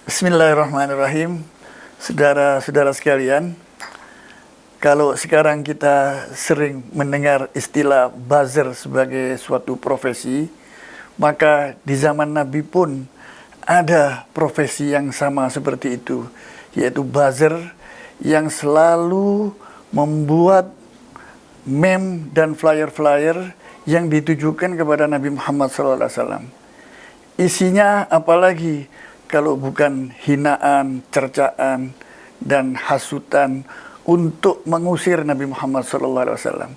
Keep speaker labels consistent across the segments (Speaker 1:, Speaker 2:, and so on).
Speaker 1: Bismillahirrahmanirrahim. Saudara-saudara sekalian, kalau sekarang kita sering mendengar istilah buzzer sebagai suatu profesi, maka di zaman Nabi pun ada profesi yang sama seperti itu, yaitu buzzer yang selalu membuat meme dan flyer-flyer yang ditujukan kepada Nabi Muhammad SAW. Isinya apalagi kalau bukan hinaan, cercaan, dan hasutan untuk mengusir Nabi Muhammad SAW.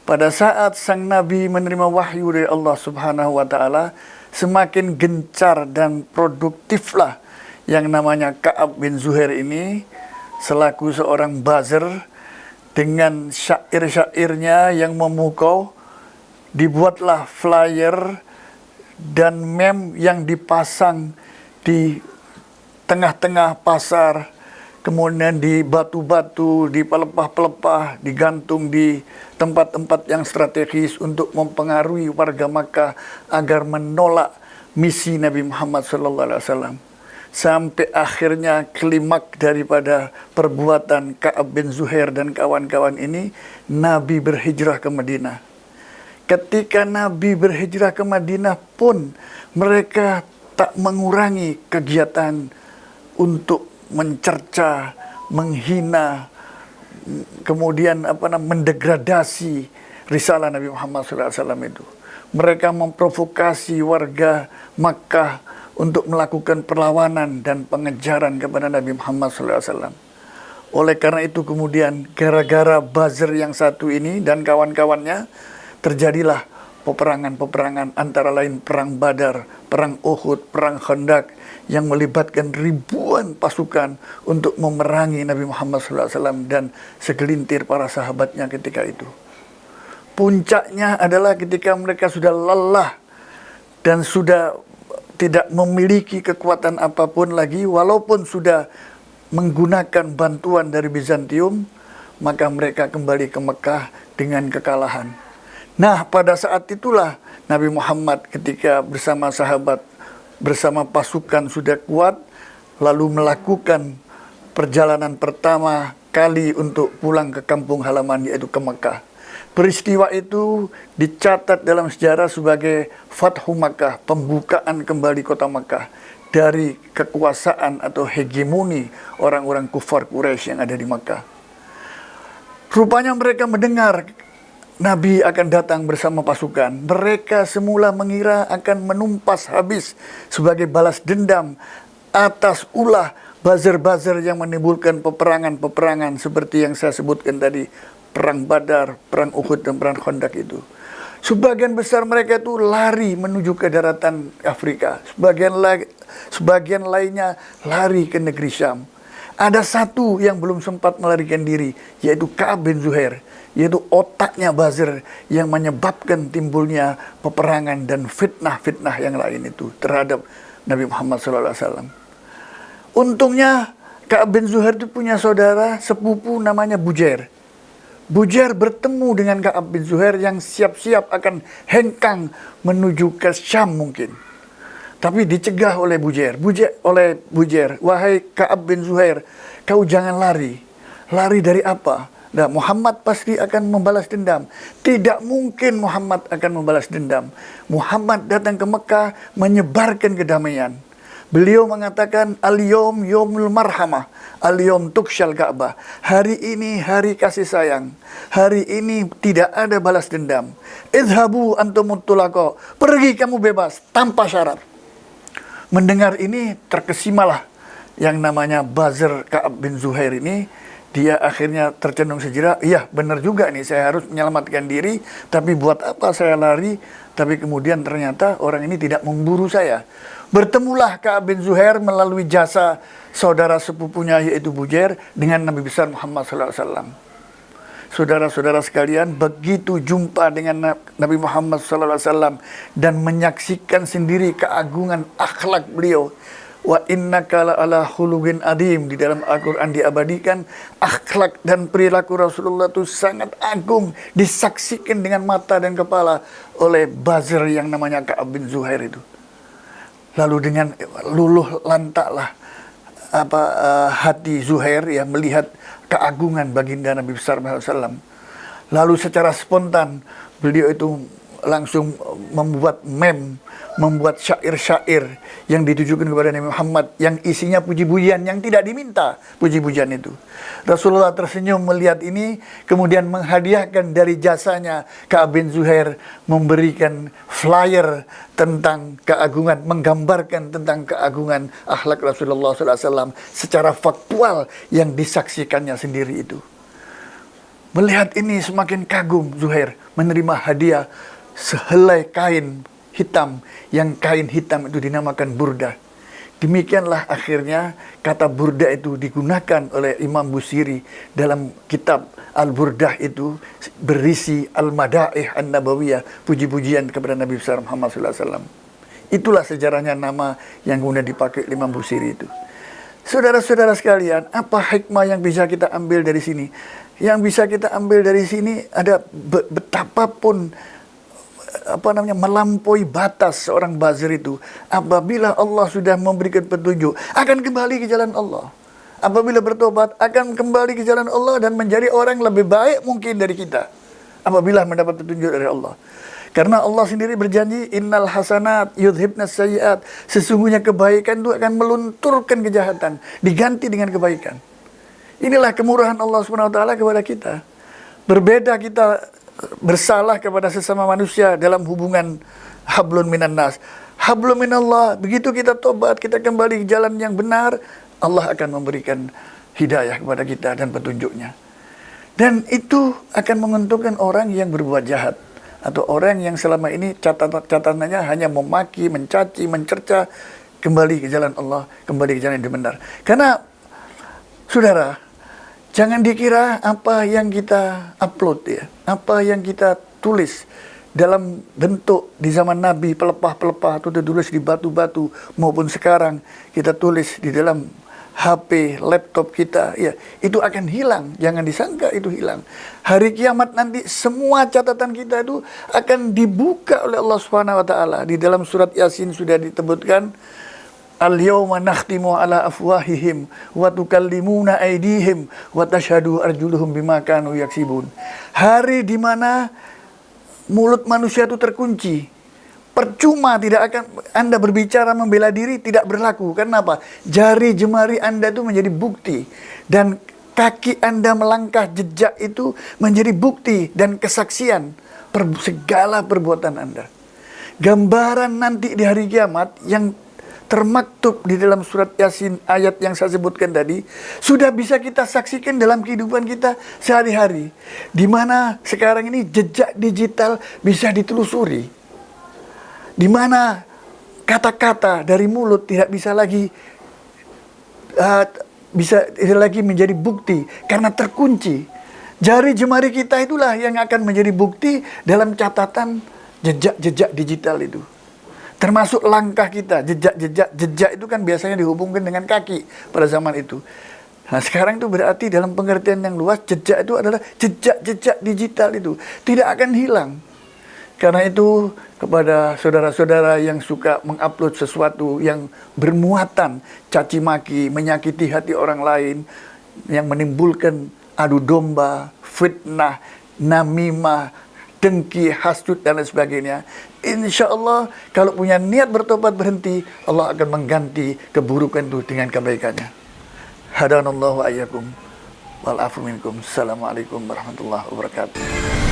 Speaker 1: Pada saat sang Nabi menerima wahyu dari Allah Subhanahu wa Ta'ala, semakin gencar dan produktiflah yang namanya Ka'ab bin Zuhair ini selaku seorang buzzer dengan syair-syairnya yang memukau. Dibuatlah flyer dan meme yang dipasang di tengah-tengah pasar, kemudian di batu-batu, di pelepah-pelepah, digantung di tempat-tempat yang strategis untuk mempengaruhi warga Makkah agar menolak misi Nabi Muhammad SAW. Sampai akhirnya klimak daripada perbuatan Ka'ab bin Zuhair dan kawan-kawan ini, Nabi berhijrah ke Madinah. Ketika Nabi berhijrah ke Madinah pun mereka tak mengurangi kegiatan untuk mencerca, menghina, kemudian mendegradasi risalah Nabi Muhammad SAW itu. Mereka memprovokasi warga Makkah untuk melakukan perlawanan dan pengejaran kepada Nabi Muhammad SAW. Oleh karena itu kemudian gara-gara buzzer yang satu ini dan kawan-kawannya terjadilah peperangan-peperangan antara lain Perang Badar, Perang Uhud, Perang Khandaq yang melibatkan ribuan pasukan untuk memerangi Nabi Muhammad SAW dan segelintir para sahabatnya ketika itu. Puncaknya adalah ketika mereka sudah lelah dan sudah tidak memiliki kekuatan apapun lagi, walaupun sudah menggunakan bantuan dari Bizantium, maka mereka kembali ke Mekah dengan kekalahan. Nah, pada saat itulah Nabi Muhammad ketika bersama sahabat, bersama pasukan sudah kuat, lalu melakukan perjalanan pertama kali untuk pulang ke kampung halaman, yaitu ke Mekah. Peristiwa itu dicatat dalam sejarah sebagai Fathu Makkah, pembukaan kembali kota Makkah dari kekuasaan atau hegemoni orang-orang kufar Quraisy yang ada di Makkah. Rupanya mereka mendengar Nabi akan datang bersama pasukan. Mereka semula mengira akan menumpas habis sebagai balas dendam atas ulah buzzer-buzzer yang menimbulkan peperangan-peperangan seperti yang saya sebutkan tadi, Perang Badar, Perang Uhud, dan Perang Khandaq itu. Sebagian besar mereka itu lari menuju ke daratan Afrika. Sebagian lainnya lari ke negeri Syam. Ada satu yang belum sempat melarikan diri, yaitu Ka'ab bin Zuhair, yaitu otaknya buzzer yang menyebabkan timbulnya peperangan dan fitnah-fitnah yang lain itu terhadap Nabi Muhammad SAW. Untungnya Ka'ab bin Zuhair itu punya saudara sepupu namanya Bujair. Bujair bertemu dengan Ka'ab bin Zuhair yang siap-siap akan hengkang menuju ke Syam mungkin. Tapi dicegah oleh Bujair. Wahai Ka'ab bin Zuhair, kau jangan lari. Lari dari apa? Nah, Muhammad pasti akan membalas dendam. Tidak mungkin Muhammad akan membalas dendam. Muhammad datang ke Mekah menyebarkan kedamaian. Beliau mengatakan, Al-yawm yawmul marhamah, Al-yawm tukshal Ka'bah. Hari ini hari kasih sayang. Hari ini tidak ada balas dendam. Idhabu antumut tulaqo. Pergi kamu bebas tanpa syarat. Mendengar ini terkesimalah yang namanya buzzer Ka'ab bin Zuhair ini. Dia akhirnya tercenung sejenak, iya benar juga nih, saya harus menyelamatkan diri, tapi buat apa saya lari? Tapi kemudian ternyata orang ini tidak memburu saya. Bertemulah Ka'ab bin Zuhair melalui jasa saudara sepupunya yaitu Bujair dengan Nabi besar Muhammad SAW. Saudara-saudara sekalian, begitu jumpa dengan Nabi Muhammad SAW dan menyaksikan sendiri keagungan akhlak beliau, wa innaka la'ala khuluqin adim, di dalam Al-Quran diabadikan akhlak dan perilaku Rasulullah itu sangat agung, disaksikan dengan mata dan kepala oleh buzzer yang namanya Ka'ab bin Zuhair itu. Lalu dengan luluh lantaklah hati Zuhair ya melihat keagungan baginda Nabi besar Muhammad SAW. Lalu secara spontan beliau itu langsung membuat membuat syair-syair yang ditujukan kepada Nabi Muhammad yang isinya puji-pujian yang tidak diminta puji-pujian itu. Rasulullah tersenyum melihat ini, kemudian menghadiahkan dari jasanya Ka'ab bin Zuhair, memberikan flyer tentang keagungan, menggambarkan tentang keagungan akhlak Rasulullah SAW secara faktual yang disaksikannya sendiri itu. Melihat ini semakin kagum Zuhair, menerima hadiah sehelai kain hitam, yang kain hitam itu dinamakan burdah. Demikianlah akhirnya kata burdah itu digunakan oleh Imam Busiri dalam kitab Al-Burdah, itu berisi Al-Madaih An-Nabawiyah, puji-pujian kepada Nabi besar Muhammad SAW. Itulah sejarahnya nama yang kemudian dipakai Imam Busiri itu. Saudara-saudara sekalian, apa hikmah yang bisa kita ambil dari sini? Yang bisa kita ambil dari sini ada betapapun melampaui batas seorang bazir itu. Apabila Allah sudah memberikan petunjuk, akan kembali ke jalan Allah. Apabila bertobat, akan kembali ke jalan Allah dan menjadi orang lebih baik mungkin dari kita apabila mendapat petunjuk dari Allah. Karena Allah sendiri berjanji, innal hasanat yudhibnas sayyiat, sesungguhnya kebaikan itu akan melunturkan kejahatan, diganti dengan kebaikan. Inilah kemurahan Allah SWT kepada kita. Berbeda kita bersalah kepada sesama manusia dalam hubungan hablun minan nas. Hablun minallah, begitu kita tobat, kita kembali ke jalan yang benar, Allah akan memberikan hidayah kepada kita dan petunjuknya. Dan itu akan menguntungkan orang yang berbuat jahat, atau orang yang selama ini catatannya hanya memaki, mencaci, mencerca, kembali ke jalan Allah, kembali ke jalan yang benar. Karena saudara, jangan dikira apa yang kita upload ya, apa yang kita tulis dalam bentuk di zaman Nabi, pelepah-pelepah atau ditulis di batu-batu, maupun sekarang kita tulis di dalam HP, laptop kita, ya itu akan hilang. Jangan disangka itu hilang. Hari kiamat nanti semua catatan kita itu akan dibuka oleh Allah Subhanahu wa taala. Di dalam surat Yasin sudah disebutkan, al-yawma nakhtimu ala afwahihim wa tukallimuna aydihim wa tashhadu arjuluhum bima kanu yaksibun. Hari di mana mulut manusia itu terkunci. Percuma tidak akan Anda berbicara membela diri, tidak berlaku. Karena apa? Jari jemari Anda itu menjadi bukti, dan kaki Anda melangkah jejak itu menjadi bukti dan kesaksian segala perbuatan Anda. Gambaran nanti di hari kiamat yang termaktub di dalam surat Yasin ayat yang saya sebutkan tadi sudah bisa kita saksikan dalam kehidupan kita sehari-hari, di mana sekarang ini jejak digital bisa ditelusuri, di mana kata-kata dari mulut tidak bisa lagi menjadi bukti karena terkunci. Jari jemari kita itulah yang akan menjadi bukti dalam catatan jejak-jejak digital itu. Termasuk langkah kita, jejak itu kan biasanya dihubungkan dengan kaki pada zaman itu. Nah sekarang itu berarti dalam pengertian yang luas, jejak itu adalah jejak-jejak digital itu tidak akan hilang. Karena itu kepada saudara-saudara yang suka mengupload sesuatu yang bermuatan caci maki, menyakiti hati orang lain, yang menimbulkan adu domba, fitnah, namimah, dengki, hasud dan lain sebagainya, insya Allah kalau punya niat bertobat berhenti, Allah akan mengganti keburukan itu dengan kebaikannya. Hadanallahu wa iyyakum wal afu minkum. Assalamualaikum warahmatullahi wabarakatuh.